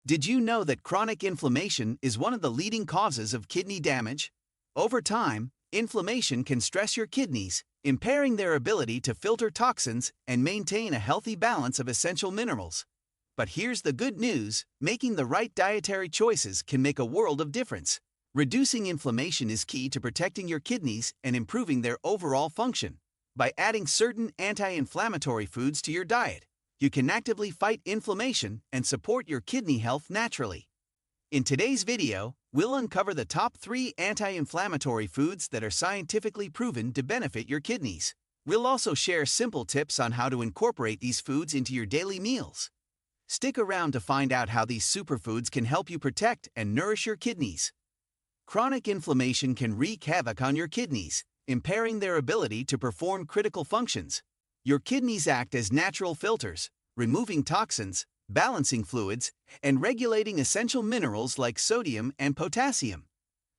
Did you know that chronic inflammation is one of the leading causes of kidney damage? Over time, inflammation can stress your kidneys, impairing their ability to filter toxins and maintain a healthy balance of essential minerals. But here's the good news: making the right dietary choices can make a world of difference. Reducing inflammation is key to protecting your kidneys and improving their overall function. By adding certain anti-inflammatory foods to your diet, you can actively fight inflammation and support your kidney health naturally. In today's video, we'll uncover the top 3 anti-inflammatory foods that are scientifically proven to benefit your kidneys. We'll also share simple tips on how to incorporate these foods into your daily meals. Stick around to find out how these superfoods can help you protect and nourish your kidneys. Chronic inflammation can wreak havoc on your kidneys, impairing their ability to perform critical functions. Your kidneys act as natural filters, removing toxins, balancing fluids, and regulating essential minerals like sodium and potassium.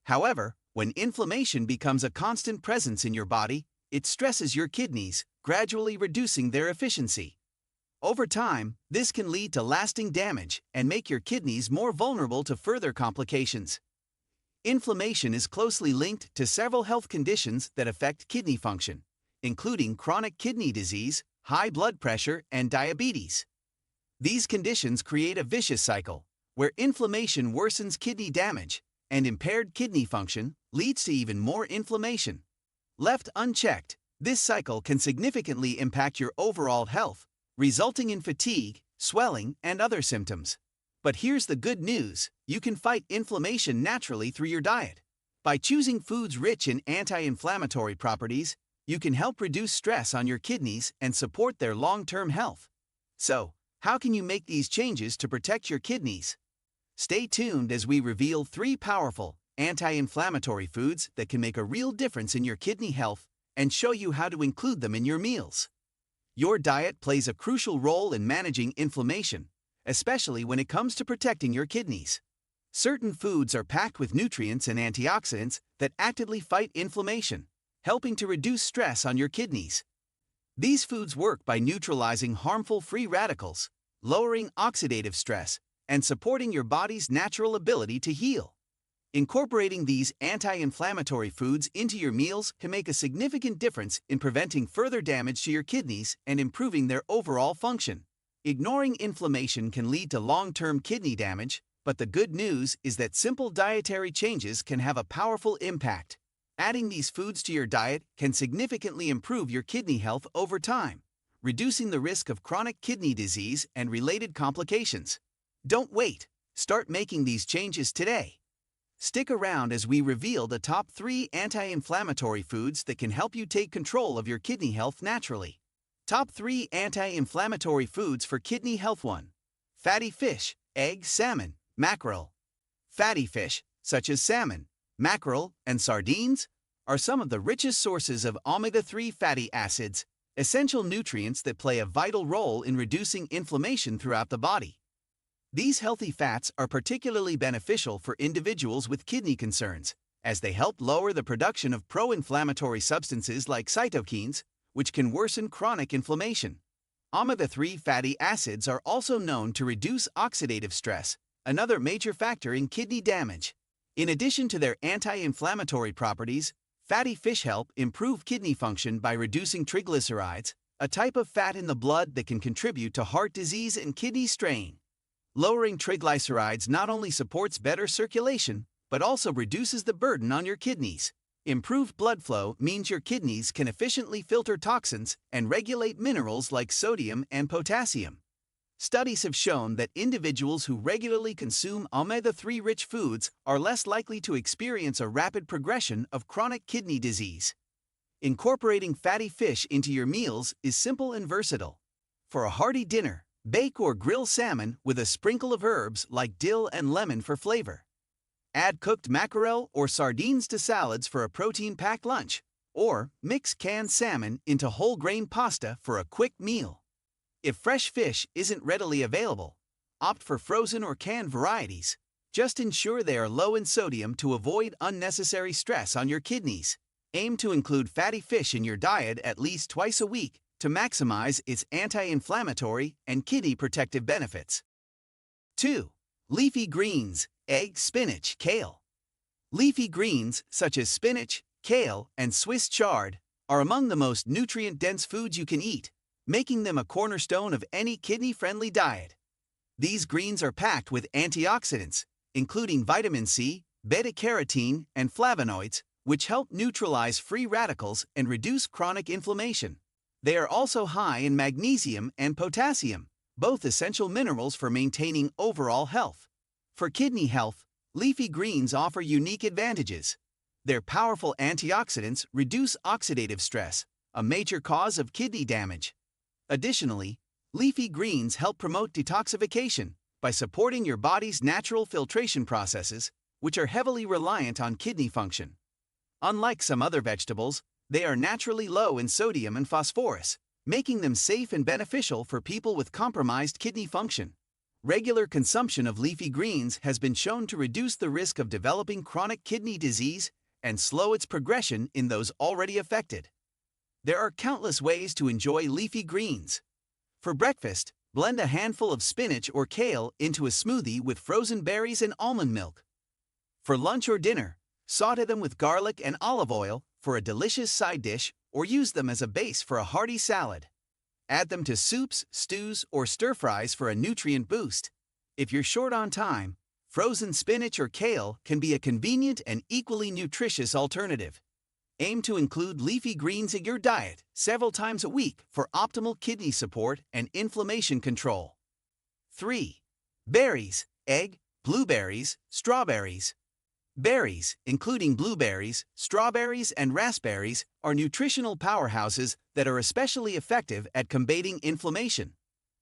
However, when inflammation becomes a constant presence in your body, it stresses your kidneys, gradually reducing their efficiency. Over time, this can lead to lasting damage and make your kidneys more vulnerable to further complications. Inflammation is closely linked to several health conditions that affect kidney function, including chronic kidney disease, high blood pressure, and diabetes. These conditions create a vicious cycle, where inflammation worsens kidney damage, and impaired kidney function leads to even more inflammation. Left unchecked, this cycle can significantly impact your overall health, resulting in fatigue, swelling, and other symptoms. But here's the good news: you can fight inflammation naturally through your diet. By choosing foods rich in anti-inflammatory properties, you can help reduce stress on your kidneys and support their long-term health. So, how can you make these changes to protect your kidneys? Stay tuned as we reveal 3 powerful, anti-inflammatory foods that can make a real difference in your kidney health and show you how to include them in your meals. Your diet plays a crucial role in managing inflammation, especially when it comes to protecting your kidneys. Certain foods are packed with nutrients and antioxidants that actively fight inflammation, helping to reduce stress on your kidneys. These foods work by neutralizing harmful free radicals, lowering oxidative stress, and supporting your body's natural ability to heal. Incorporating these anti-inflammatory foods into your meals can make a significant difference in preventing further damage to your kidneys and improving their overall function. Ignoring inflammation can lead to long-term kidney damage, but the good news is that simple dietary changes can have a powerful impact. Adding these foods to your diet can significantly improve your kidney health over time, reducing the risk of chronic kidney disease and related complications. Don't wait. Start making these changes today. Stick around as we reveal the top 3 anti-inflammatory foods that can help you take control of your kidney health naturally. Top 3 anti-inflammatory foods for kidney health. 1. Fatty fish, egg, salmon, mackerel. Fatty fish, such as salmon, mackerel, and sardines, are some of the richest sources of omega-3 fatty acids, essential nutrients that play a vital role in reducing inflammation throughout the body. These healthy fats are particularly beneficial for individuals with kidney concerns, as they help lower the production of pro-inflammatory substances like cytokines, which can worsen chronic inflammation. Omega-3 fatty acids are also known to reduce oxidative stress, another major factor in kidney damage. In addition to their anti-inflammatory properties, fatty fish help improve kidney function by reducing triglycerides, a type of fat in the blood that can contribute to heart disease and kidney strain. Lowering triglycerides not only supports better circulation, but also reduces the burden on your kidneys. Improved blood flow means your kidneys can efficiently filter toxins and regulate minerals like sodium and potassium. Studies have shown that individuals who regularly consume omega-3 rich foods are less likely to experience a rapid progression of chronic kidney disease. Incorporating fatty fish into your meals is simple and versatile. For a hearty dinner, bake or grill salmon with a sprinkle of herbs like dill and lemon for flavor. Add cooked mackerel or sardines to salads for a protein-packed lunch, or mix canned salmon into whole grain pasta for a quick meal. If fresh fish isn't readily available, opt for frozen or canned varieties. Just ensure they are low in sodium to avoid unnecessary stress on your kidneys. Aim to include fatty fish in your diet at least twice a week to maximize its anti-inflammatory and kidney protective benefits. 2. Leafy greens, egg, spinach, kale. Leafy greens, such as spinach, kale, and Swiss chard, are among the most nutrient-dense foods you can eat, making them a cornerstone of any kidney-friendly diet. These greens are packed with antioxidants, including vitamin C, beta-carotene, and flavonoids, which help neutralize free radicals and reduce chronic inflammation. They are also high in magnesium and potassium, both essential minerals for maintaining overall health. For kidney health, leafy greens offer unique advantages. Their powerful antioxidants reduce oxidative stress, a major cause of kidney damage. Additionally, leafy greens help promote detoxification by supporting your body's natural filtration processes, which are heavily reliant on kidney function. Unlike some other vegetables, they are naturally low in sodium and phosphorus, making them safe and beneficial for people with compromised kidney function. Regular consumption of leafy greens has been shown to reduce the risk of developing chronic kidney disease and slow its progression in those already affected. There are countless ways to enjoy leafy greens. For breakfast, blend a handful of spinach or kale into a smoothie with frozen berries and almond milk. For lunch or dinner, saute them with garlic and olive oil for a delicious side dish, or use them as a base for a hearty salad. Add them to soups, stews, or stir-fries for a nutrient boost. If you're short on time, frozen spinach or kale can be a convenient and equally nutritious alternative. Aim to include leafy greens in your diet several times a week for optimal kidney support and inflammation control. 3. Berries, egg, blueberries, strawberries. Berries, including blueberries, strawberries, and raspberries, are nutritional powerhouses that are especially effective at combating inflammation.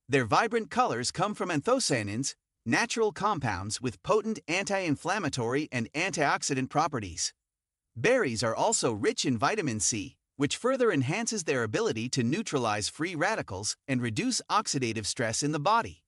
Their vibrant colors come from anthocyanins, natural compounds with potent anti-inflammatory and antioxidant properties. Berries are also rich in vitamin C, which further enhances their ability to neutralize free radicals and reduce oxidative stress in the body.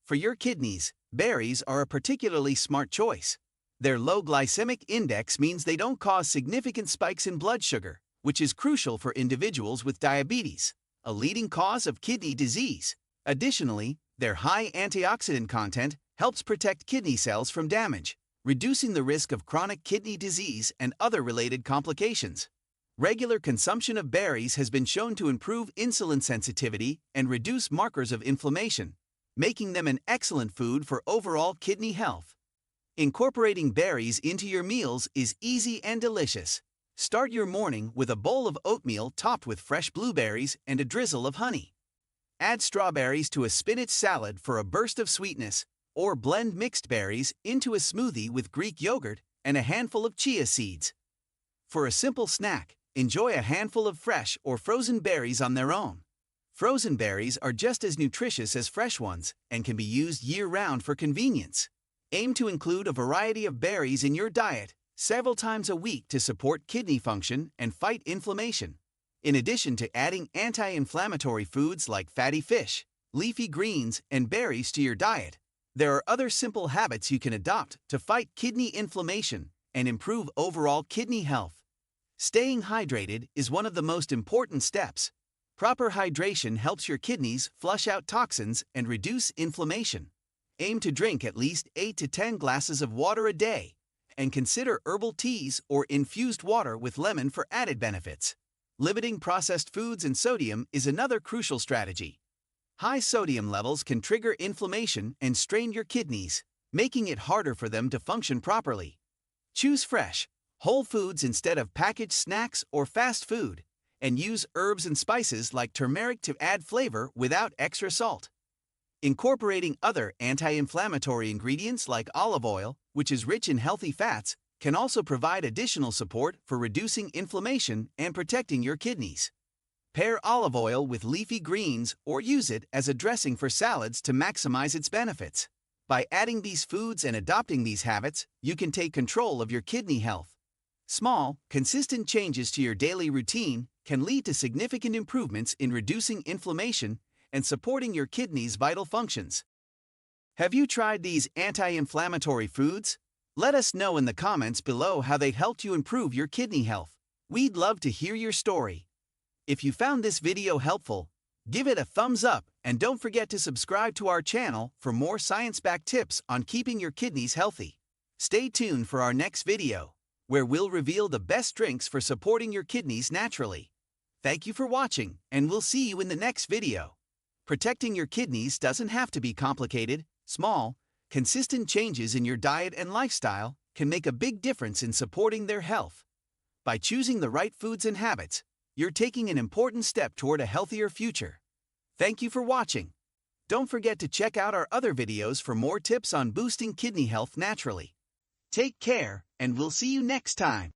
For your kidneys, berries are a particularly smart choice. Their low glycemic index means they don't cause significant spikes in blood sugar, which is crucial for individuals with diabetes, a leading cause of kidney disease. Additionally, their high antioxidant content helps protect kidney cells from damage, reducing the risk of chronic kidney disease and other related complications. Regular consumption of berries has been shown to improve insulin sensitivity and reduce markers of inflammation, making them an excellent food for overall kidney health. Incorporating berries into your meals is easy and delicious. Start your morning with a bowl of oatmeal topped with fresh blueberries and a drizzle of honey. Add strawberries to a spinach salad for a burst of sweetness, or blend mixed berries into a smoothie with Greek yogurt and a handful of chia seeds. For a simple snack, enjoy a handful of fresh or frozen berries on their own. Frozen berries are just as nutritious as fresh ones and can be used year-round for convenience. Aim to include a variety of berries in your diet several times a week to support kidney function and fight inflammation. In addition to adding anti-inflammatory foods like fatty fish, leafy greens, and berries to your diet, there are other simple habits you can adopt to fight kidney inflammation and improve overall kidney health. Staying hydrated is one of the most important steps. Proper hydration helps your kidneys flush out toxins and reduce inflammation. Aim to drink at least 8 to 10 glasses of water a day, and consider herbal teas or infused water with lemon for added benefits. Limiting processed foods and sodium is another crucial strategy. High sodium levels can trigger inflammation and strain your kidneys, making it harder for them to function properly. Choose fresh, whole foods instead of packaged snacks or fast food, and use herbs and spices like turmeric to add flavor without extra salt. Incorporating other anti-inflammatory ingredients like olive oil, which is rich in healthy fats, can also provide additional support for reducing inflammation and protecting your kidneys. Pair olive oil with leafy greens or use it as a dressing for salads to maximize its benefits. By adding these foods and adopting these habits, you can take control of your kidney health. Small, consistent changes to your daily routine can lead to significant improvements in reducing inflammation and supporting your kidneys' vital functions. Have you tried these anti-inflammatory foods? Let us know in the comments below how they helped you improve your kidney health. We'd love to hear your story. If you found this video helpful, Give it a thumbs up and don't forget to subscribe to our channel for more science-backed tips on keeping your kidneys healthy. Stay tuned for our next video, where we'll reveal the best drinks for supporting your kidneys naturally. Thank you for watching, and we'll see you in the next video. Protecting your kidneys doesn't have to be complicated. Small, consistent changes in your diet and lifestyle can make a big difference in supporting their health. By choosing the right foods and habits, you're taking an important step toward a healthier future. Thank you for watching. Don't forget to check out our other videos for more tips on boosting kidney health naturally. Take care, and we'll see you next time.